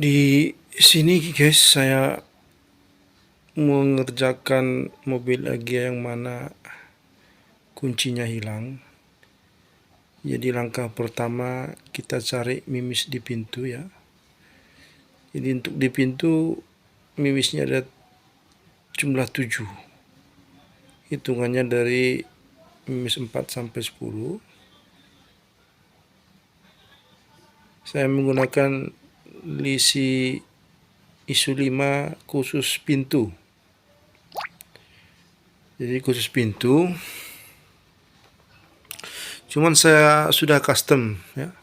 Di sini guys, saya mengerjakan mobil Agya yang mana kuncinya hilang. Jadi langkah pertama kita cari mimis di pintu ya. Jadi untuk di pintu mimisnya ada jumlah 7. Hitungannya dari mimis 4 sampai 10. Saya menggunakan lisi isu 5 khusus pintu. Jadi khusus pintu, cuman saya sudah custom ya.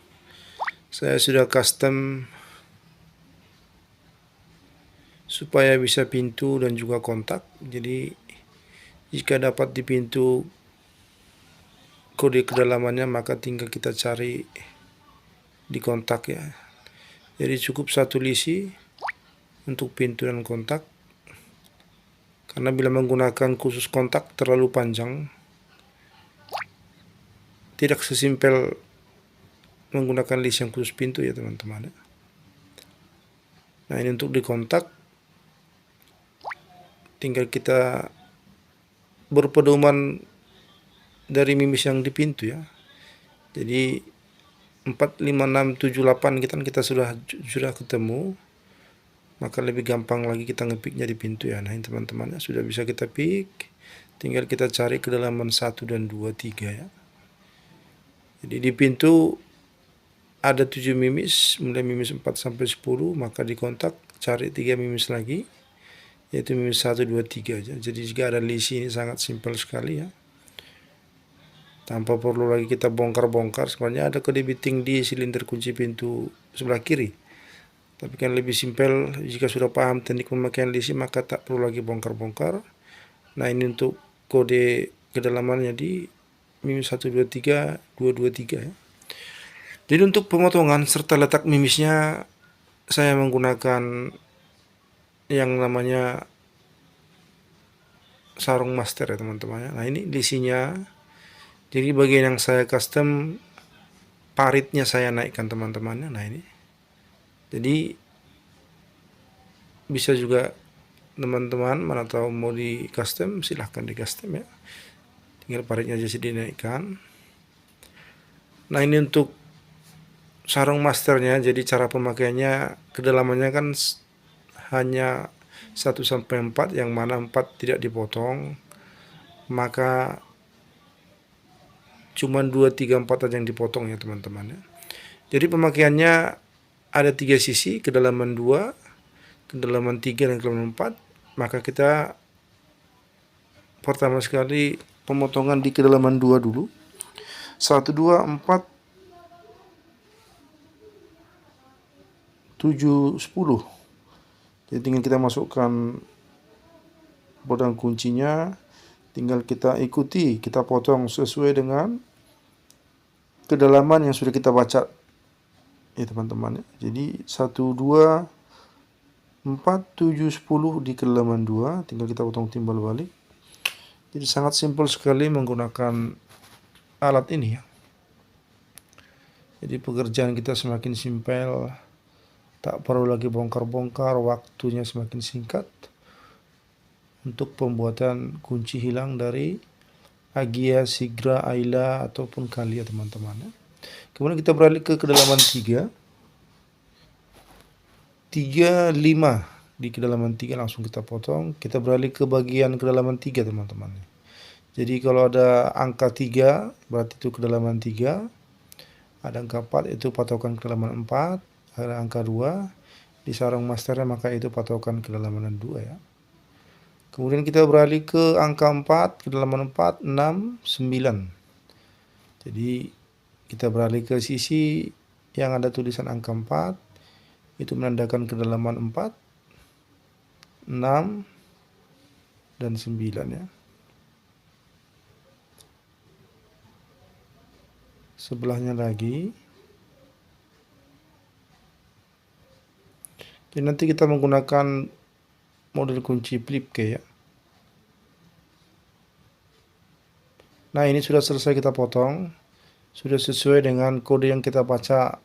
Saya sudah custom supaya bisa pintu dan juga kontak. Jadi jika dapat di pintu kode kedalamannya, maka tinggal kita cari di kontak ya. Jadi cukup satu lisi untuk pintu dan kontak, karena bila menggunakan khusus kontak terlalu panjang, tidak sesimpel menggunakan list yang khusus pintu ya teman-teman. Nah ini untuk di kontak, tinggal kita berpedoman dari mimis yang di pintu ya. Jadi 4, 5, 6, 7, 8 kita sudah ketemu, maka lebih gampang lagi kita ngepiknya di pintu ya. Nah ini teman-teman ya, sudah bisa kita pick, tinggal kita cari kedalaman 1 dan 2, 3 ya. Jadi di pintu ada 7 mimis, mulai mimis 4 sampai 10, maka di kontak cari 3 mimis lagi, yaitu mimis 1, 2, 3 aja. Jadi jika ada lisi ini sangat simpel sekali ya. Tanpa perlu lagi kita bongkar-bongkar. Sebenarnya ada kode biting di silinder kunci pintu sebelah kiri. Tapi kan lebih simpel jika sudah paham teknik pemakaian lisi, maka tak perlu lagi bongkar-bongkar. Nah ini untuk kode kedalamannya di mimis 1, 2, 3, 2, 2, 3 ya. Jadi untuk pemotongan serta letak mimisnya, saya menggunakan yang namanya sarung master ya teman-teman. Nah ini lisinya. Jadi bagian yang saya custom, paritnya saya naikkan teman-temannya. Nah ini. Jadi bisa juga teman-teman mana tahu mau di custom, silahkan di custom ya. Tinggal paritnya aja dinaikkan. Nah ini untuk sarung masternya. Jadi cara pemakaiannya, kedalamannya kan hanya 1 sampai 4, yang mana 4 tidak dipotong, maka cuma 2, 3, 4 aja yang dipotong ya teman-teman ya. Jadi pemakaiannya ada 3 sisi, kedalaman 2, kedalaman 3, dan kedalaman 4. Maka kita pertama sekali pemotongan di kedalaman 2 dulu. 1, 2, 4, 7, 10. Jadi tinggal kita masukkan pedang kuncinya, tinggal kita ikuti, kita potong sesuai dengan kedalaman yang sudah kita baca ya teman-teman ya. Jadi 1, 2, 4, 7, 10 di kedalaman 2, tinggal kita potong timbal balik. Jadi sangat simpel sekali menggunakan alat ini ya. Jadi pekerjaan kita semakin simpel, tak perlu lagi bongkar-bongkar, waktunya semakin singkat untuk pembuatan kunci hilang dari Agya, Sigra, Ayla ataupun Kali ya teman-teman ya. Kemudian kita beralih ke kedalaman 3, 3, 5. Di kedalaman 3 langsung kita potong. Kita beralih ke bagian kedalaman 3 teman-teman. Jadi kalau ada angka 3 berarti itu kedalaman 3. Ada angka 4 itu patokan kedalaman 4. Ada angka 2 di sarung masternya, maka itu patokan kedalaman 2 ya. Kemudian kita beralih ke angka 4, kedalaman 4, 6, 9. Jadi kita beralih ke sisi yang ada tulisan angka 4, itu menandakan kedalaman 4, 6, dan 9 ya. Sebelahnya lagi. Jadi nanti kita menggunakan model kunci flip key ya. Nah ini sudah selesai kita potong, sudah sesuai dengan kode yang kita baca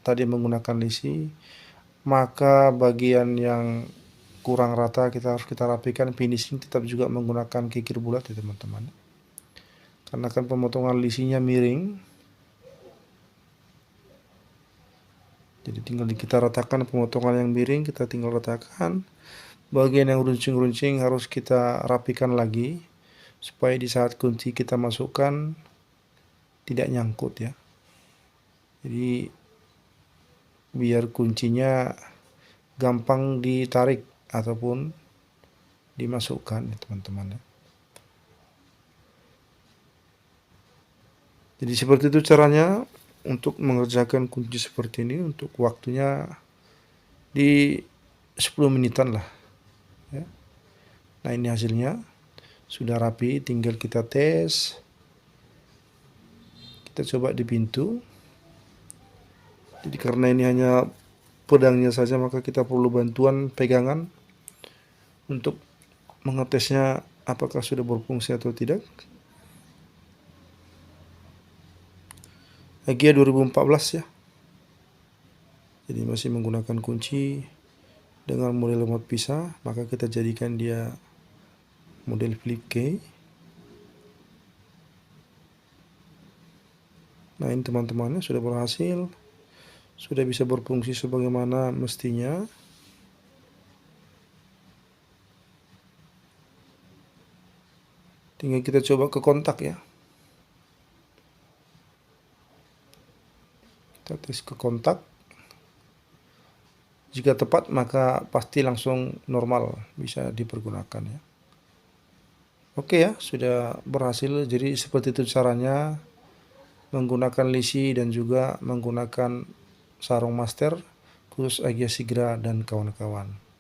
tadi menggunakan lisi. maka bagian yang kurang rata harus kita rapikan. Finishing tetap juga menggunakan kikir bulat ya teman-teman, karena kan pemotongan lisinya miring, jadi tinggal kita ratakan. Pemotongan yang miring kita tinggal ratakan. Bagian yang runcing-runcing harus kita rapikan lagi, supaya di saat kunci kita masukkan tidak nyangkut ya. Jadi biar kuncinya gampang ditarik ataupun dimasukkan ya teman-teman ya. Jadi seperti itu caranya untuk mengerjakan kunci seperti ini. Untuk waktunya di 10 menitan lah ya. Nah, ini hasilnya sudah rapi, tinggal kita tes. Kita coba di pintu. Jadi karena ini hanya pedangnya saja, maka kita perlu bantuan pegangan untuk mengetesnya apakah sudah berfungsi atau tidak. Agia 2014 ya. Jadi masih menggunakan kunci dengan model remote pisah, maka kita jadikan dia model flip key. Nah, ini teman-temannya sudah berhasil, sudah bisa berfungsi sebagaimana mestinya. Tinggal kita coba ke kontak ya. Kita tes ke kontak. Jika tepat maka pasti langsung normal, bisa dipergunakan ya. Oke ya, sudah berhasil. Jadi seperti itu caranya menggunakan lisi dan juga menggunakan sarung master khusus Agia Sigra dan kawan-kawan.